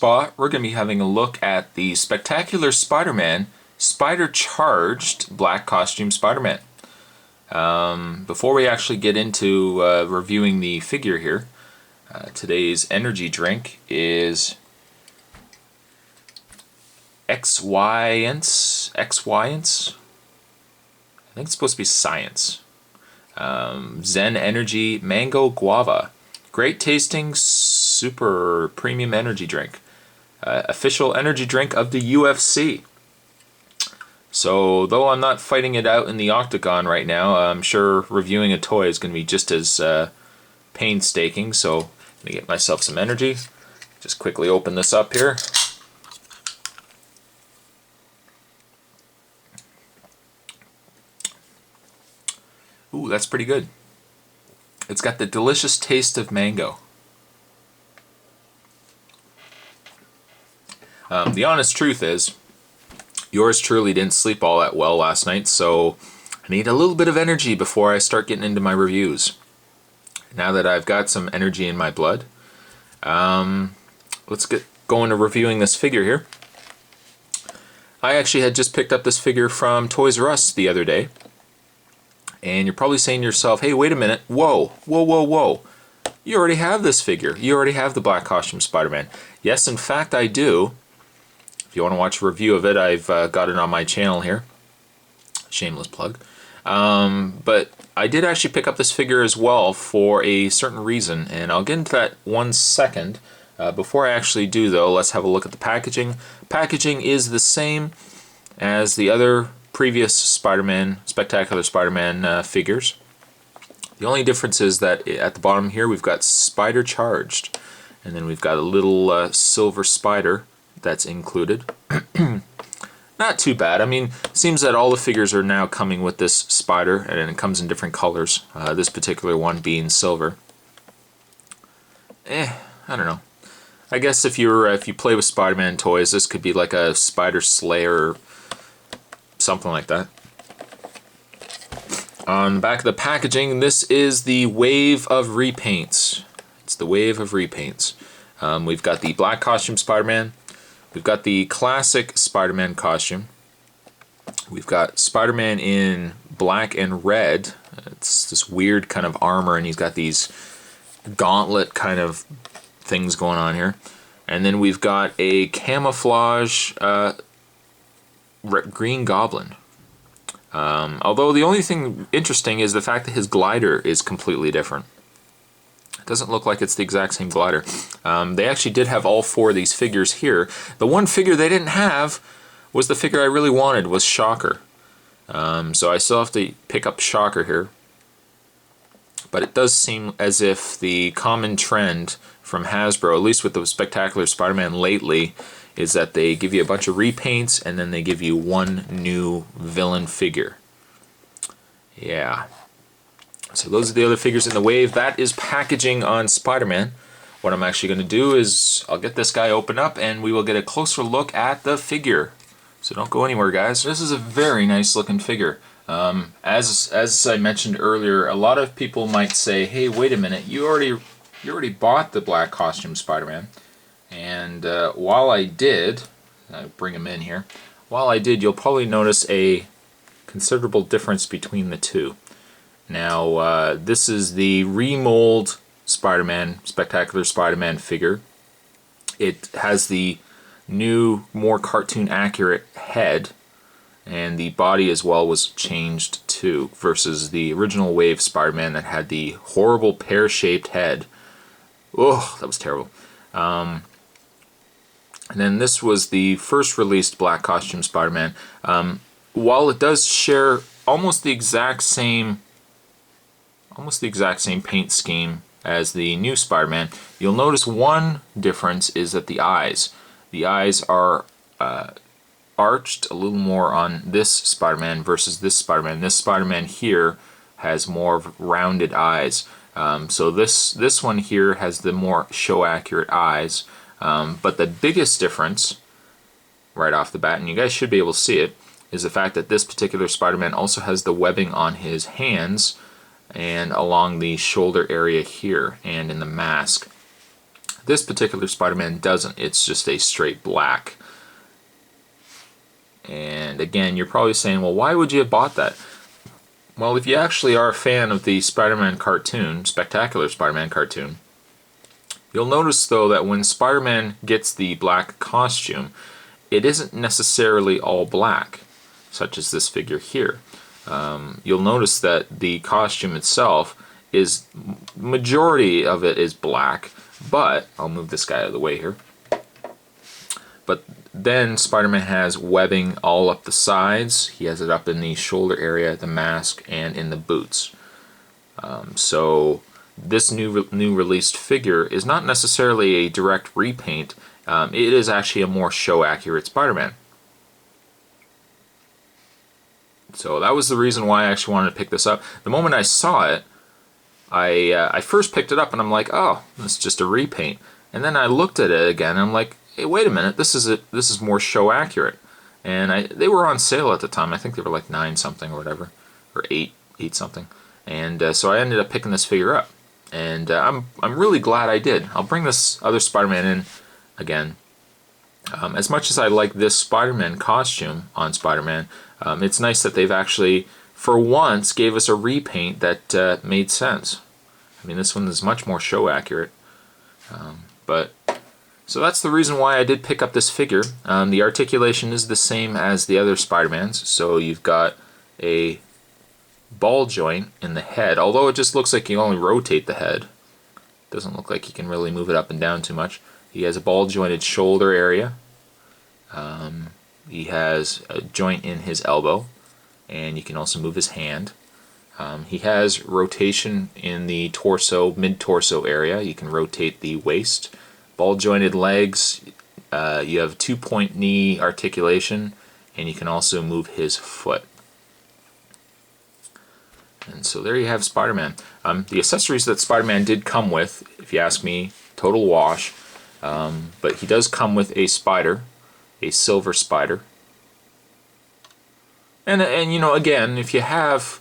spot, we're going to be having a look at the Spectacular Spiderman Spider Charged Black Costume Spiderman. Before we actually get into reviewing the figure here, today's energy drink is X-Wience. I think it's supposed to be Science. Zen Energy Mango Guava. Great tasting, super premium energy drink. Official energy drink of the UFC. So, though I'm not fighting it out in the octagon right now, I'm sure reviewing a toy is going to be just as painstaking. So, I'm going to get myself some energy. Just quickly open this up here. Ooh, that's pretty good. It's got the delicious taste of mango. The honest truth is, yours truly didn't sleep all that well last night, so I need a little bit of energy before I start getting into my reviews. Now that I've got some energy in my blood, let's get going to reviewing this figure here. I actually had just picked up this figure from Toys R Us the other day. And you're probably saying to yourself, hey, wait a minute, whoa. You already have this figure. You already have the Black Costume Spiderman. Yes, in fact, I do. If you want to watch a review of it, I've got it on my channel here. Shameless plug. But I did actually pick up this figure as well for a certain reason, and I'll get into that one second. Before I actually do, though, let's have a look at the packaging. Packaging is the same as the other previous Spider-Man, Spectacular Spiderman figures. The only difference is that at the bottom here we've got Spider Charged, and then we've got a little silver spider that's included. Not too bad. I mean, it seems that all the figures are now coming with this spider, and it comes in different colors. This particular one being silver. I don't know. I guess if you play with Spider-Man toys, this could be like a Spider Slayer, something like that. On the back of the packaging, this is the wave of repaints. It's the wave of repaints. We've got the Black Costume Spiderman. We've got the classic Spider-Man costume. We've got Spider-Man in black and red. It's this weird kind of armor, and he's got these gauntlet kind of things going on here. And then we've got a camouflage Green Goblin. Although the only thing interesting is the fact that his glider is completely different. It doesn't look like it's the exact same glider. They actually did have all four of these figures here. The one figure they didn't have was the figure I really wanted, was Shocker. So I still have to pick up Shocker here. But it does seem as if the common trend from Hasbro, at least with the Spectacular Spider-Man lately, is that they give you a bunch of repaints and then they give you one new villain figure. Yeah. So those are the other figures in the wave. That is packaging on Spider-Man. What I'm actually going to do is I'll get this guy open up and we will get a closer look at the figure. So don't go anywhere, guys. This is a very nice looking figure. As I mentioned earlier, a lot of people might say, hey, wait a minute, you already bought the Black Costume Spider-Man. And while I did, bring him in here, while I did, you'll probably notice a considerable difference between the two. Now, this is the remold Spider-Man, Spectacular Spider-Man figure. It has the new, more cartoon accurate head, and the body as well was changed too, versus the original Wave Spider-Man that had the horrible pear-shaped head. Oh, that was terrible. And then this was the first released Black Costume Spider-Man. While it does share almost the exact same paint scheme as the new Spider-Man, you'll notice one difference is that the eyes are arched a little more on this Spider-Man versus this Spider-Man. This Spider-Man here has more rounded eyes. So this one here has the more show accurate eyes. But the biggest difference, right off the bat, and you guys should be able to see it, is the fact that this particular Spider-Man also has the webbing on his hands and along the shoulder area here and in the mask. This particular Spider-Man doesn't. It's just a straight black. And again, you're probably saying, well, why would you have bought that? Well, if you actually are a fan of the Spider-Man cartoon, Spectacular Spiderman cartoon, you'll notice though that when Spider-Man gets the black costume, it isn't necessarily all black, such as this figure here. You'll notice that the costume itself is, majority of it is black, but, I'll move this guy out of the way here, but then Spider-Man has webbing all up the sides. He has it up in the shoulder area, the mask, and in the boots. So this new released figure is not necessarily a direct repaint. It is actually a more show-accurate Spider-Man. So that was the reason why I actually wanted to pick this up. The moment I saw it, I first picked it up and I'm like, oh, it's just a repaint. And then I looked at it again and I'm like, hey, wait a minute, this is more show accurate. And they were on sale at the time. I think they were like 9 something or whatever, or 8 something. And so I ended up picking this figure up. And I'm really glad I did. I'll bring this other Spider-Man in again. As much as I like this Spider-Man costume on Spider-Man, it's nice that they've actually, for once, gave us a repaint that made sense. I mean, this one is much more show accurate. So that's the reason why I did pick up this figure. The articulation is the same as the other Spider-Mans, so you've got a ball joint in the head, although it just looks like you only rotate the head. Doesn't look like you can really move it up and down too much. He has a ball jointed shoulder area. He has a joint in his elbow, and you can also move his hand. He has rotation in the torso, mid-torso area. You can rotate the waist. Ball jointed legs. You have 2-point knee articulation, and you can also move his foot. And so there you have Spider-Man. The accessories that Spider-Man did come with, if you ask me, total wash. But he does come with a spider, a silver spider. And you know, again, if you have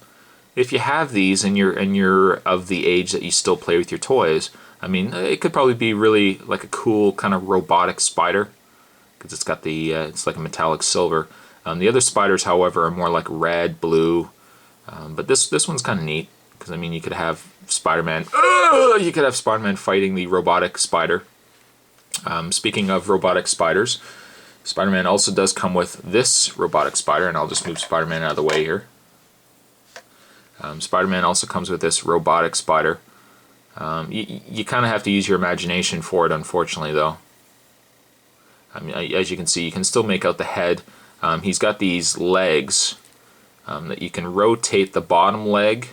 these and you're of the age that you still play with your toys, I mean, it could probably be really like a cool kind of robotic spider, because it's got the it's like a metallic silver. The other spiders, however, are more like red, blue. But this one's kind of neat, because I mean, you could have Spider-Man. You could have Spider-Man fighting the robotic spider. Speaking of robotic spiders, Spider-Man also does come with this robotic spider, and I'll just move Spider-Man out of the way here. Spider-Man also comes with this robotic spider. You kind of have to use your imagination for it, unfortunately, though. I mean, as you can see, you can still make out the head. He's got these legs that you can rotate the bottom leg.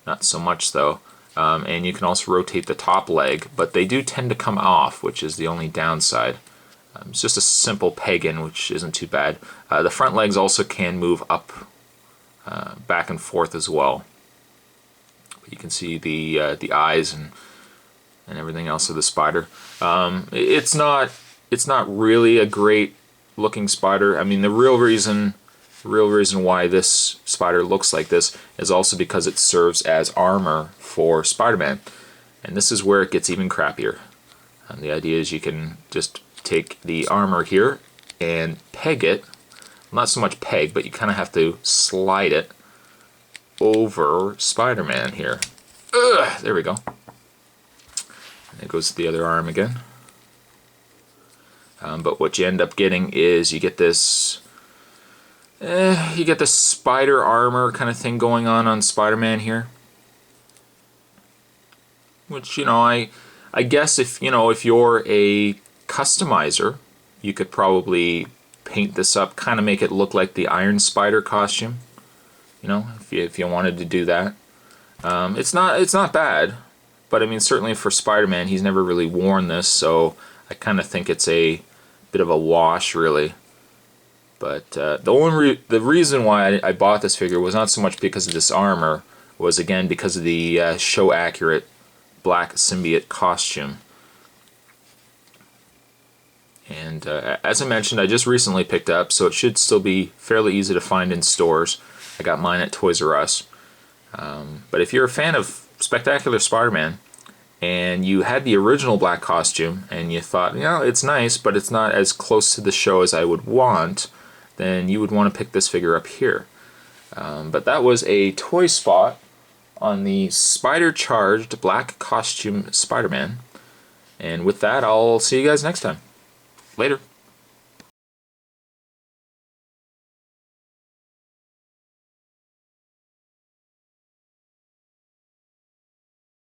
Not so much, though. And you can also rotate the top leg, but they do tend to come off, which is the only downside. It's just a simple peg-in, which isn't too bad. The front legs also can move up, back and forth as well. You can see the eyes and everything else of the spider. It's not really a great looking spider. I mean, the real reason why this spider looks like this is also because it serves as armor for Spider-Man, and this is where it gets even crappier. The idea is you can just take the armor here and peg it. Not so much peg, but you kind of have to slide it over Spider-Man here. There we go. And there goes the other arm again. But what you end up getting is you get this spider armor kind of thing going on Spider-Man here. Which, you know, I guess if you're a customizer, you could probably paint this up, kind of make it look like the Iron Spider costume. You know, if you wanted to do that. It's not bad, but I mean, certainly for Spider-Man, he's never really worn this, so I kind of think it's a bit of a wash, really. But the reason why I bought this figure was not so much because of this armor, was again because of the show accurate black symbiote costume. And as I mentioned, I just recently picked up, so it should still be fairly easy to find in stores. I got mine at Toys R Us. But if you're a fan of Spectacular Spider-Man and you had the original black costume, and you thought, you know, it's nice, but it's not as close to the show as I would want, then you would want to pick this figure up here. But that was a toy spot on the Spider-Charged Black Costume Spider-Man. And with that, I'll see you guys next time. Later.